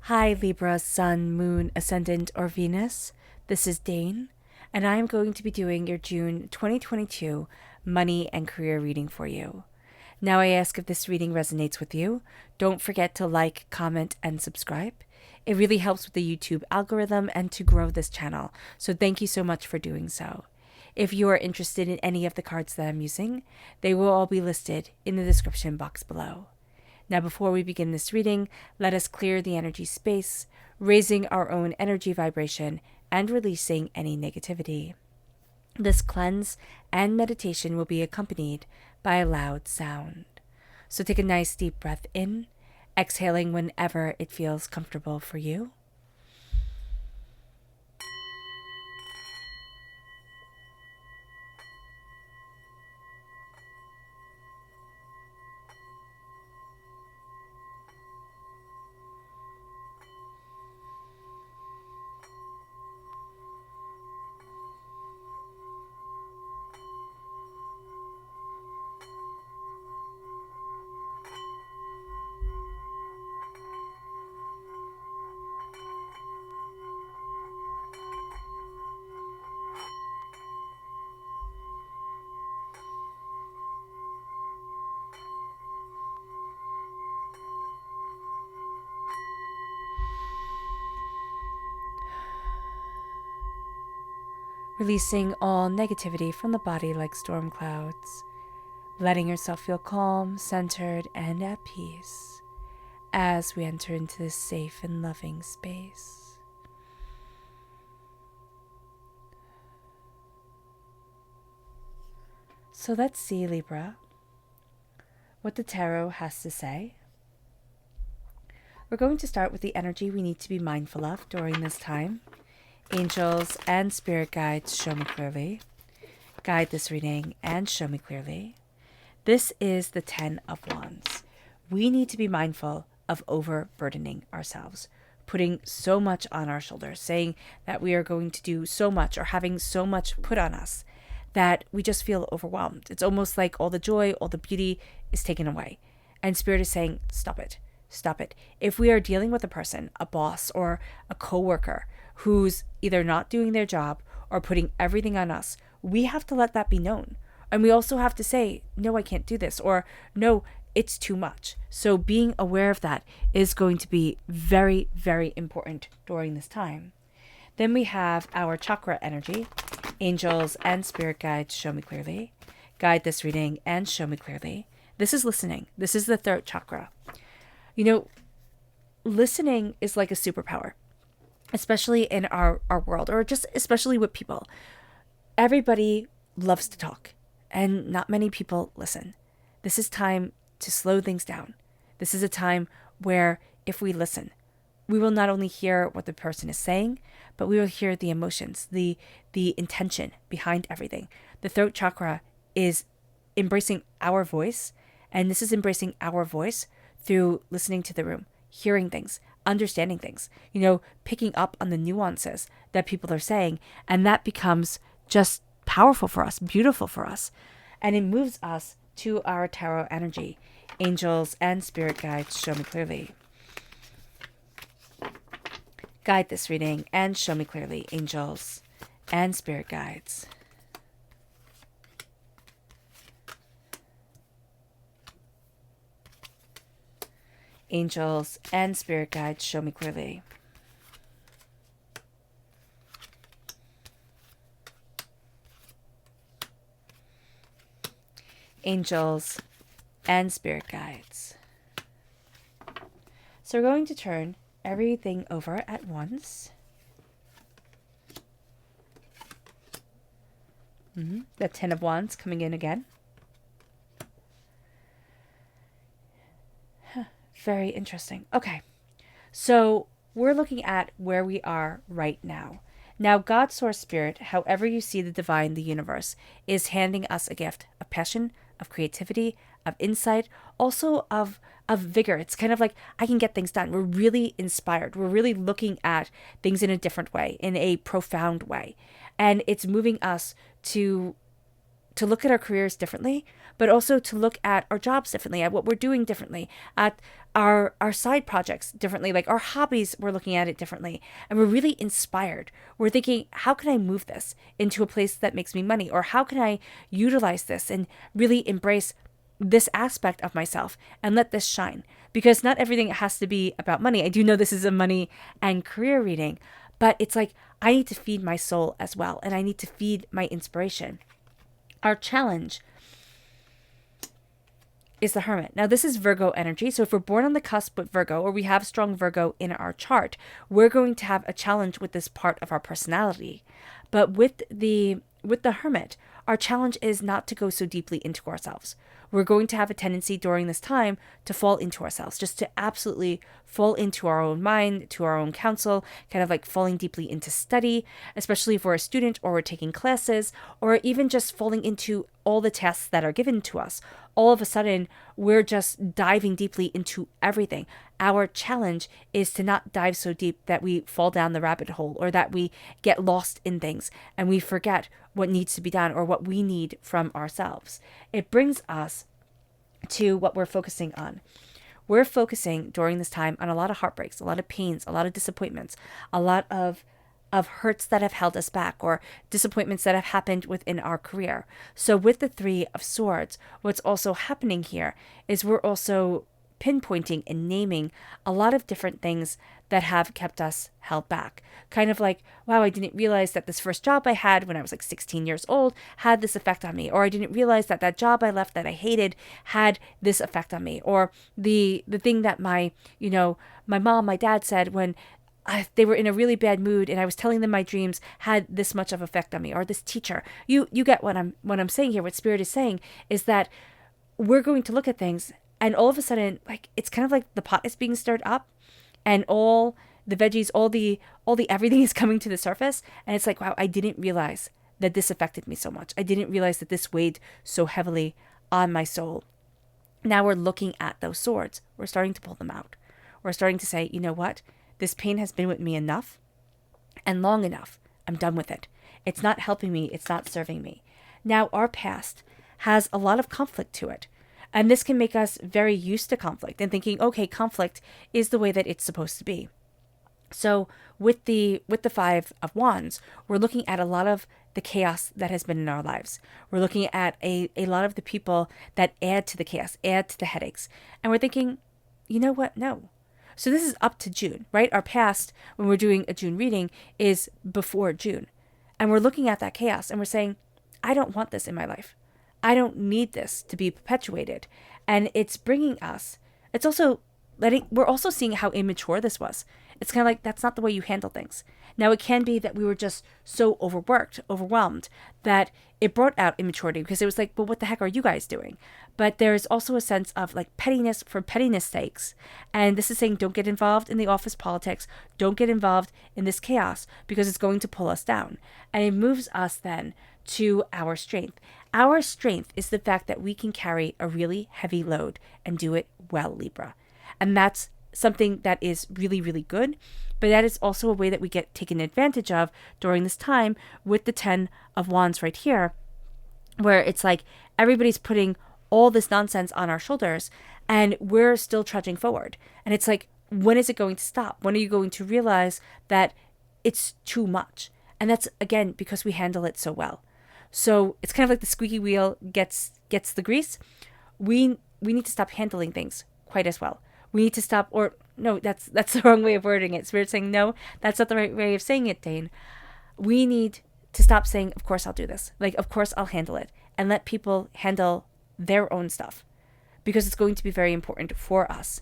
Hi Libra, Sun, Moon, Ascendant, or Venus. This is Dane, and I am going to be doing your June 2022 money and career reading for you. Now I ask if this reading resonates with you. Don't forget to like, comment, and subscribe. It really helps with the YouTube algorithm and to grow this channel, so thank you so much for doing so. If you are interested in any of the cards that I'm using, they will all be listed in the description box below. Now, before we begin this reading, let us clear the energy space, raising our own energy vibration and releasing any negativity. This cleanse and meditation will be accompanied by a loud sound. So take a nice deep breath in, exhaling whenever it feels comfortable for you. Releasing all negativity from the body like storm clouds, letting yourself feel calm, centered, and at peace as we enter into this safe and loving space. So let's see, Libra, what the tarot has to say. We're going to start with the energy we need to be mindful of during this time. Angels and spirit guides, show me clearly. Guide this reading and show me clearly. This is the 10 of Wands. We need to be mindful of overburdening ourselves, putting so much on our shoulders, saying that we are going to do so much or having so much put on us that we just feel overwhelmed. It's almost like all the joy, all the beauty is taken away. And Spirit is saying, stop it. Stop it. If we are dealing with a person, a boss or a coworker who's either not doing their job or putting everything on us, we have to let that be known. And we also have to say, no, I can't do this, or no, it's too much. So being aware of that is going to be very, very important during this time. Then we have our chakra energy. Angels and spirit guides, show me clearly. Guide this reading and show me clearly. This is listening. This is the third chakra. You know, listening is like a superpower, especially in our world, or just especially with people. Everybody loves to talk, and not many people listen. This is time to slow things down. This is a time where if we listen, we will not only hear what the person is saying, but we will hear the emotions, the intention behind everything. The throat chakra is embracing our voice, and this is embracing our voice through listening to the room, hearing things, understanding things, picking up on the nuances that people are saying. And that becomes just powerful for us, beautiful for us. And it moves us to our tarot energy. Angels and spirit guides, show me clearly. Guide this reading and show me clearly, angels and spirit guides. Angels and spirit guides, show me clearly. Angels and spirit guides. So we're going to turn everything over at once. The 10 of Wands coming in again. Very interesting. Okay, so we're looking at where we are right now. Now, God, Source, Spirit, however you see the divine, the universe, is handing us a gift of passion, of creativity, of insight, also of vigor. It's kind of like, I can get things done. We're really inspired. We're really looking at things in a different way, in a profound way. And it's moving us to look at our careers differently, but also to look at our jobs differently, at what we're doing differently, at our side projects differently, like our hobbies, we're looking at it differently. And we're really inspired. We're thinking, how can I move this into a place that makes me money? Or how can I utilize this and really embrace this aspect of myself and let this shine? Because not everything has to be about money. I do know this is a money and career reading, but it's like, I need to feed my soul as well. And I need to feed my inspiration. Our challenge is the Hermit. Now, this is Virgo energy. So if we're born on the cusp with Virgo, or we have strong Virgo in our chart, we're going to have a challenge with this part of our personality. But with the Hermit, our challenge is not to go so deeply into ourselves. We're going to have a tendency during this time to fall into ourselves, just to absolutely fall into our own mind, to our own counsel, kind of like falling deeply into study, especially if we're a student or we're taking classes, or even just falling into all the tasks that are given to us. All of a sudden, we're just diving deeply into everything. Our challenge is to not dive so deep that we fall down the rabbit hole, or that we get lost in things and we forget what needs to be done or what we need from ourselves. It brings us to what we're focusing on. We're focusing during this time on a lot of heartbreaks, a lot of pains, a lot of disappointments, a lot of hurts that have held us back, or disappointments that have happened within our career. So with the Three of Swords, what's also happening here is we're also pinpointing and naming a lot of different things that have kept us held back. Kind of like, wow, I didn't realize that this first job I had when I was like 16 years old had this effect on me. Or I didn't realize that that job I left that I hated had this effect on me. Or the thing that my mom, my dad said when they were in a really bad mood and I was telling them my dreams had this much of effect on me. Or this teacher. You get what I'm saying here. What Spirit is saying is that we're going to look at things, and all of a sudden, like, it's kind of like the pot is being stirred up, and all the veggies, all the everything is coming to the surface. And it's like, wow, I didn't realize that this affected me so much. I didn't realize that this weighed so heavily on my soul. Now we're looking at those swords. We're starting to pull them out. We're starting to say, you know what? This pain has been with me enough and long enough. I'm done with it. It's not helping me. It's not serving me. Now our past has a lot of conflict to it. And this can make us very used to conflict and thinking, okay, conflict is the way that it's supposed to be. So with the Five of Wands, we're looking at a lot of the chaos that has been in our lives. We're looking at a lot of the people that add to the chaos, add to the headaches. And we're thinking, you know what? No. So this is up to June, right? Our past, when we're doing a June reading, is before June. And we're looking at that chaos and we're saying, I don't want this in my life. I don't need this to be perpetuated. And it's bringing us, we're also seeing how immature this was. It's kind of like, that's not the way you handle things. Now, it can be that we were just so overwhelmed, that it brought out immaturity, because it was like, well, what the heck are you guys doing? But there is also a sense of like pettiness for pettiness sakes. And this is saying, don't get involved in the office politics. Don't get involved in this chaos, because it's going to pull us down. And it moves us then to our strength. Our strength is the fact that we can carry a really heavy load and do it well, Libra. And that's something that is really, really good. But that is also a way that we get taken advantage of during this time with the 10 of Wands right here, where it's like everybody's putting all this nonsense on our shoulders and we're still trudging forward. And it's like, when is it going to stop? When are you going to realize that it's too much? And that's, again, because we handle it so well. So it's kind of like the squeaky wheel gets the grease. We need to stop handling things quite as well. We need to stop, or no, that's the wrong way of wording it. Spirit's saying, no, that's not the right way of saying it, Dane. We need to stop saying, of course I'll do this. Like, of course I'll handle it. And let people handle their own stuff. Because it's going to be very important for us.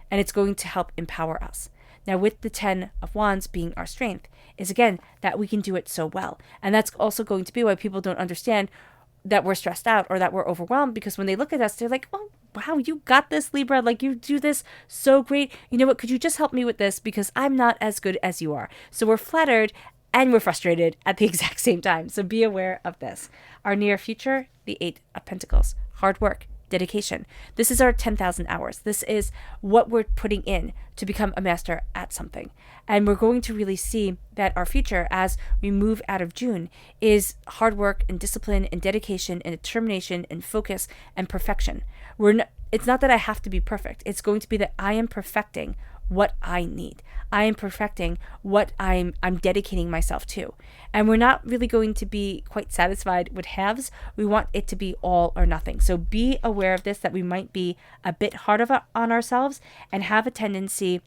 And it's going to help empower us. Now, with the 10 of Wands being our strength, is again, that we can do it so well. And that's also going to be why people don't understand that we're stressed out or that we're overwhelmed, because when they look at us, they're like, oh, wow, you got this, Libra. Like, you do this so great. You know what? Could you just help me with this? Because I'm not as good as you are. So we're flattered and we're frustrated at the exact same time. So be aware of this. Our near future, the 8 of Pentacles. Hard work, dedication. This is our 10,000 hours. This is what we're putting in to become a master at something. And we're going to really see that our future as we move out of June is hard work and discipline and dedication and determination and focus and perfection. It's not that I have to be perfect. It's going to be that I am perfecting what I need. I am perfecting what I'm dedicating myself to. And we're not really going to be quite satisfied with halves. We want it to be all or nothing. So be aware of this, that we might be a bit hard on ourselves and have a tendency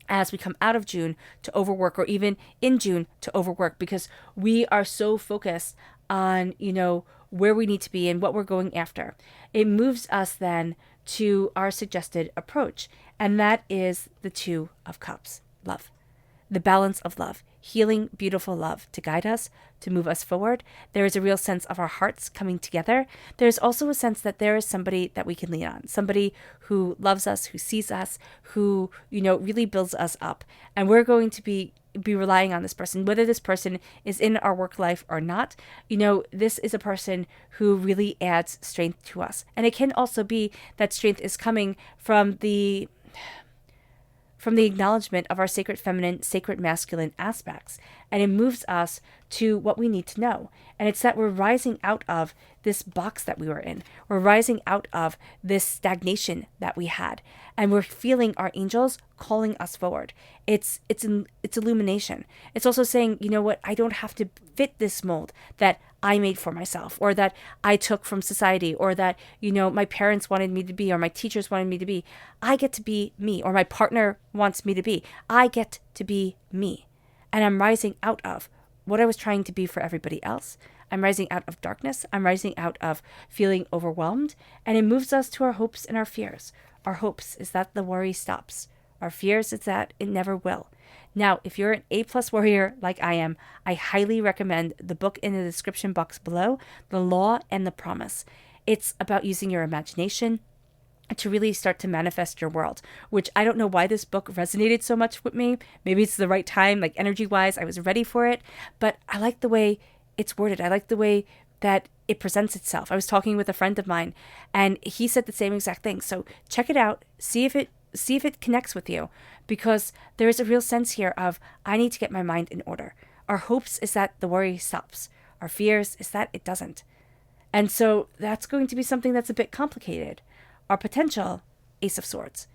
as we come out of June to overwork, or even in June to overwork, because we are so focused on, where we need to be and what we're going after. It moves us then to our suggested approach, and that is the Two of Cups, love. The balance of love, healing, beautiful love to guide us, to move us forward. There is a real sense of our hearts coming together. There's also a sense that there is somebody that we can lean on, somebody who loves us, who sees us, who, really builds us up. And we're going to be relying on this person, whether this person is in our work life or not. This is a person who really adds strength to us. And it can also be that strength is coming from the acknowledgement of our sacred feminine, sacred masculine aspects. And it moves us to what we need to know. And it's that we're rising out of this box that we were in. We're rising out of this stagnation that we had. And we're feeling our angels calling us forward. It's illumination. It's also saying, I don't have to fit this mold that I made for myself, or that I took from society, or that, my parents wanted me to be, or my teachers wanted me to be. I get to be me, or my partner wants me to be. I get to be me. And I'm rising out of what I was trying to be for everybody else. I'm rising out of darkness. I'm rising out of feeling overwhelmed. And it moves us to our hopes and our fears. Our hopes is that the worry stops. Our fears is that it never will. Now, if you're an A+ warrior like I am, I highly recommend the book in the description box below, The Law and the Promise. It's about using your imagination to really start to manifest your world, which I don't know why this book resonated so much with me. Maybe it's the right time, like energy-wise, I was ready for it, but I like the way it's worded. I like the way that it presents itself. I was talking with a friend of mine, and he said the same exact thing. So check it out, see if it connects with you, because there is a real sense here of, I need to get my mind in order. Our hopes is that the worry stops. Our fears is that it doesn't. And so that's going to be something that's a bit complicated. Our potential, Ace of Swords.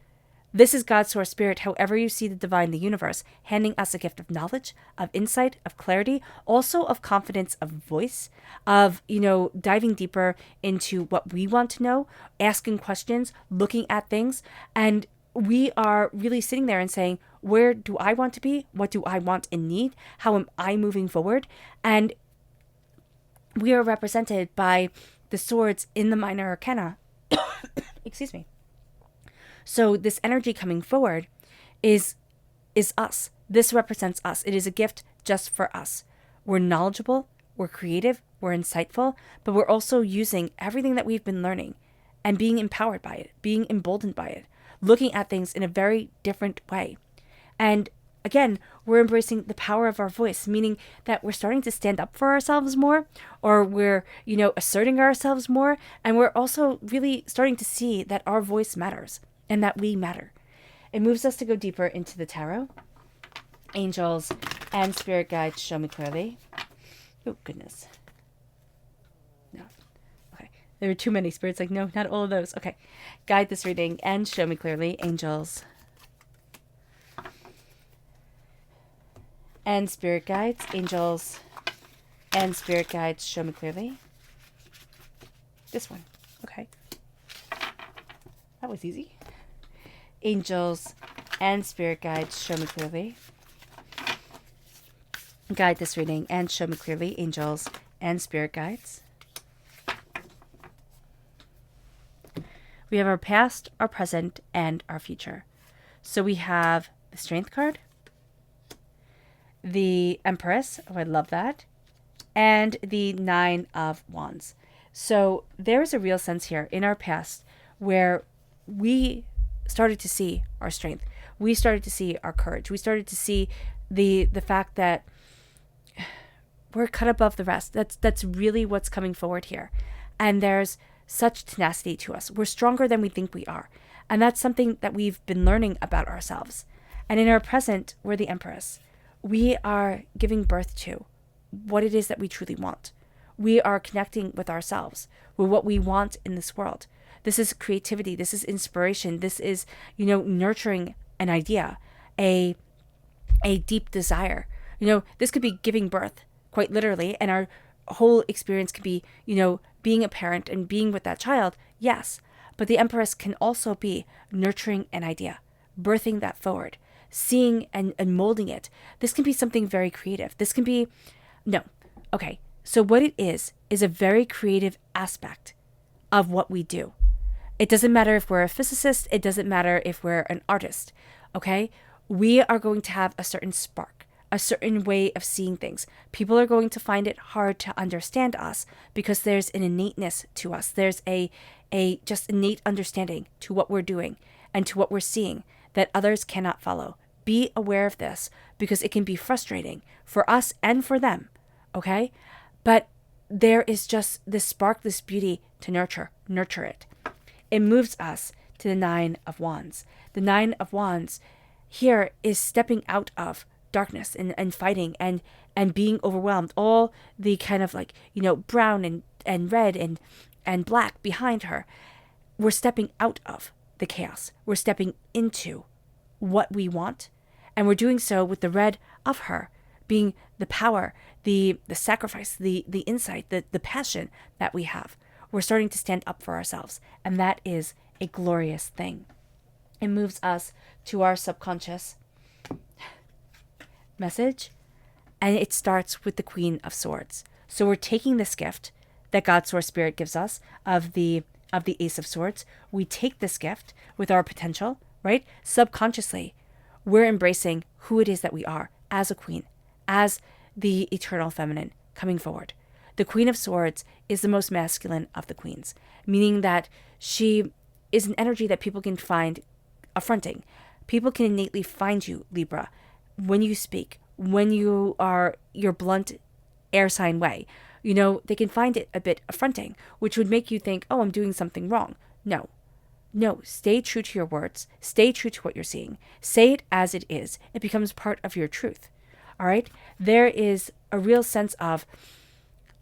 This is God's source spirit, however you see the divine, the universe, handing us a gift of knowledge, of insight, of clarity, also of confidence, of voice, of, diving deeper into what we want to know, asking questions, looking at things. And we are really sitting there and saying, where do I want to be? What do I want and need? How am I moving forward? And we are represented by the swords in the minor arcana. Excuse me. So this energy coming forward is us. This represents us. It is a gift just for us. We're knowledgeable, we're creative, we're insightful, but we're also using everything that we've been learning and being empowered by it, being emboldened by it, looking at things in a very different way. And again, we're embracing the power of our voice, meaning that we're starting to stand up for ourselves more, or we're, asserting ourselves more. And we're also really starting to see that our voice matters and that we matter. It moves us to go deeper into the tarot. Angels and spirit guides, show me clearly. Oh, goodness. No. Okay. There were too many spirits. Like, no, not all of those. Okay. Guide this reading and show me clearly. Angels and spirit guides. Angels and spirit guides, show me clearly. This one. Okay. That was easy. Angels and spirit guides, show me clearly. Guide this reading and show me clearly. Angels and spirit guides. We have our past, our present, and our future. So we have the Strength card, the Empress, oh, I love that, and the Nine of Wands. So there is a real sense here in our past where we started to see our strength. We started to see our courage. We started to see the fact that we're cut above the rest. That's really what's coming forward here. And there's such tenacity to us. We're stronger than we think we are. And that's something that we've been learning about ourselves. And in our present, we're the Empress. We are giving birth to what it is that we truly want. We are connecting with ourselves, with what we want in this world. This is creativity. This is inspiration. This is, nurturing an idea, a deep desire. This could be giving birth, quite literally, and our whole experience could be, being a parent and being with that child, yes. But the Empress can also be nurturing an idea, birthing that forward, seeing and molding it. This can be something very creative. This can be, so what it is a very creative aspect of what we do. It doesn't matter if we're a physicist. It doesn't matter if we're an artist, okay? We are going to have a certain spark, a certain way of seeing things. People are going to find it hard to understand us because there's an innateness to us. There's a just innate understanding to what we're doing and to what we're seeing that others cannot follow. Be aware of this because it can be frustrating for us and for them, okay? But there is just this spark, this beauty to nurture it. It moves us to the Nine of Wands. The Nine of Wands here is stepping out of darkness and fighting and being overwhelmed. All the kind of brown and red and black behind her. We're stepping out of the chaos. We're stepping into what we want. And we're doing so with the red of her being the power, the sacrifice, the insight, the passion that we have. We're starting to stand up for ourselves. And that is a glorious thing. It moves us to our subconscious message. And it starts with the Queen of Swords. So we're taking this gift that God Source Spirit gives us of the Ace of Swords. We take this gift with our potential, right? Subconsciously, we're embracing who it is that we are as a queen, as the eternal feminine coming forward. The Queen of Swords is the most masculine of the queens, meaning that she is an energy that people can find affronting. People can innately find you, Libra, when you speak, when you are your blunt air sign way. They can find it a bit affronting, which would make you think, oh, I'm doing something wrong. No, stay true to your words. Stay true to what you're seeing. Say it as it is. It becomes part of your truth. All right? There is a real sense of,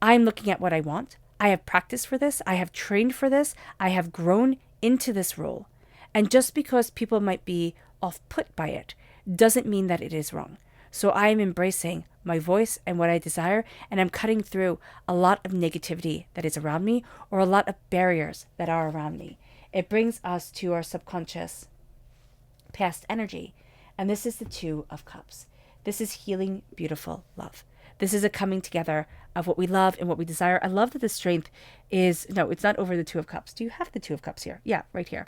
I'm looking at what I want. I have practiced for this. I have trained for this. I have grown into this role. And just because people might be off-put by it doesn't mean that it is wrong. So I am embracing my voice and what I desire, and I'm cutting through a lot of negativity that is around me or a lot of barriers that are around me. It brings us to our subconscious past energy, and this is the Two of Cups. This is healing, beautiful love. This is a coming together of what we love and what we desire. I love that the strength is, no, it's not over the Two of Cups. Do you have the Two of Cups here? Yeah, right here.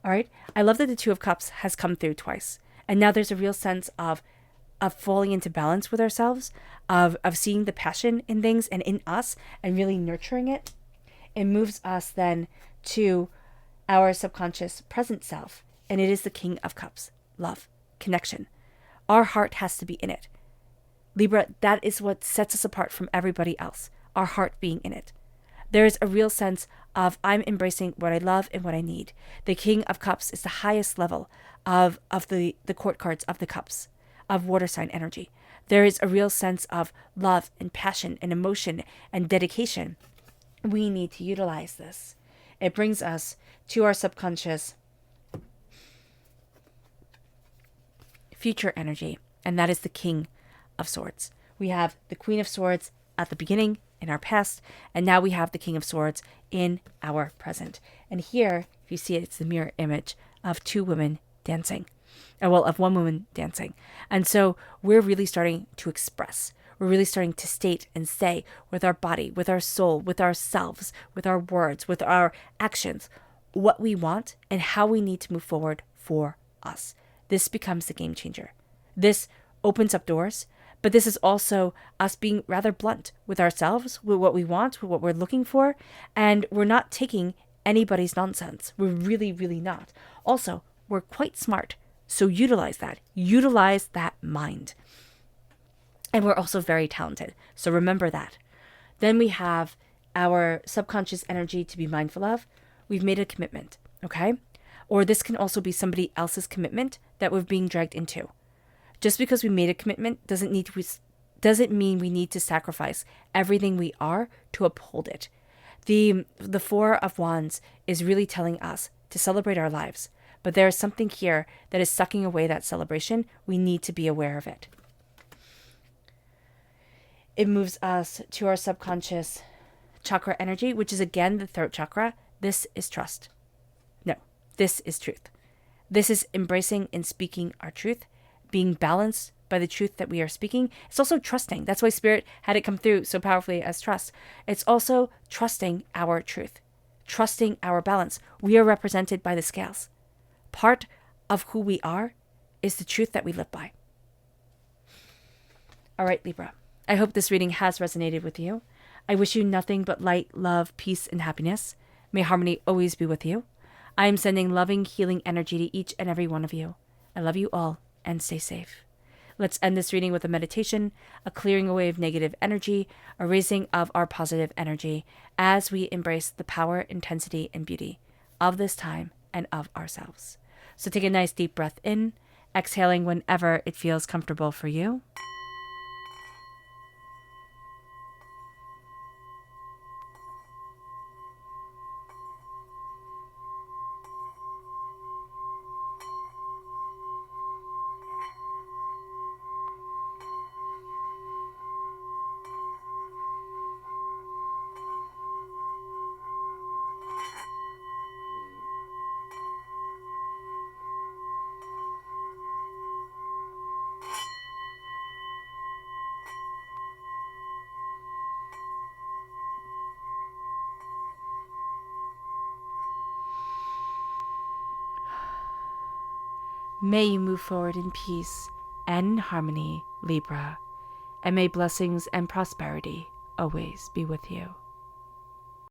All right. I love that the Two of Cups has come through twice. And now there's a real sense of falling into balance with ourselves, of seeing the passion in things and in us and really nurturing it. It moves us then to our subconscious present self. And it is the King of Cups, love, connection. Our heart has to be in it. Libra, that is what sets us apart from everybody else, our heart being in it. There is a real sense of I'm embracing what I love and what I need. The King of Cups is the highest level of the court cards of the cups, of water sign energy. There is a real sense of love and passion and emotion and dedication. We need to utilize this. It brings us to our subconscious future energy, and that is the King of Swords. We have the Queen of Swords at the beginning in our past, and now we have the King of Swords in our present. And here, if you see it, it's the mirror image of two women dancing. Of one woman dancing. And so we're really starting to express. We're really starting to state and say with our body, with our soul, with ourselves, with our words, with our actions, what we want and how we need to move forward for us. This becomes the game changer. This opens up doors, but this is also us being rather blunt with ourselves, with what we want, with what we're looking for, and we're not taking anybody's nonsense. We're really, really not. Also, we're quite smart. So utilize that mind. And we're also very talented. So remember that. Then we have our subconscious energy to be mindful of, we've made a commitment, okay? Or this can also be somebody else's commitment that we're being dragged into. Just because we made a commitment doesn't mean we need to sacrifice everything we are to uphold it. The Four of Wands is really telling us to celebrate our lives, but there is something here that is sucking away that celebration. We need to be aware of it. It moves us to our subconscious chakra energy, which is again the throat chakra. This is trust. No, this is truth. This is embracing and speaking our truth, being balanced by the truth that we are speaking. It's also trusting. That's why Spirit had it come through so powerfully as trust. It's also trusting our truth, trusting our balance. We are represented by the scales. Part of who we are is the truth that we live by. All right, Libra. I hope this reading has resonated with you. I wish you nothing but light, love, peace, and happiness. May harmony always be with you. I am sending loving, healing energy to each and every one of you. I love you all, and stay safe. Let's end this reading with a meditation, a clearing away of negative energy, a raising of our positive energy as we embrace the power, intensity, and beauty of this time and of ourselves. So take a nice deep breath in, exhaling whenever it feels comfortable for you. May you move forward in peace and harmony, Libra, and may blessings and prosperity always be with you.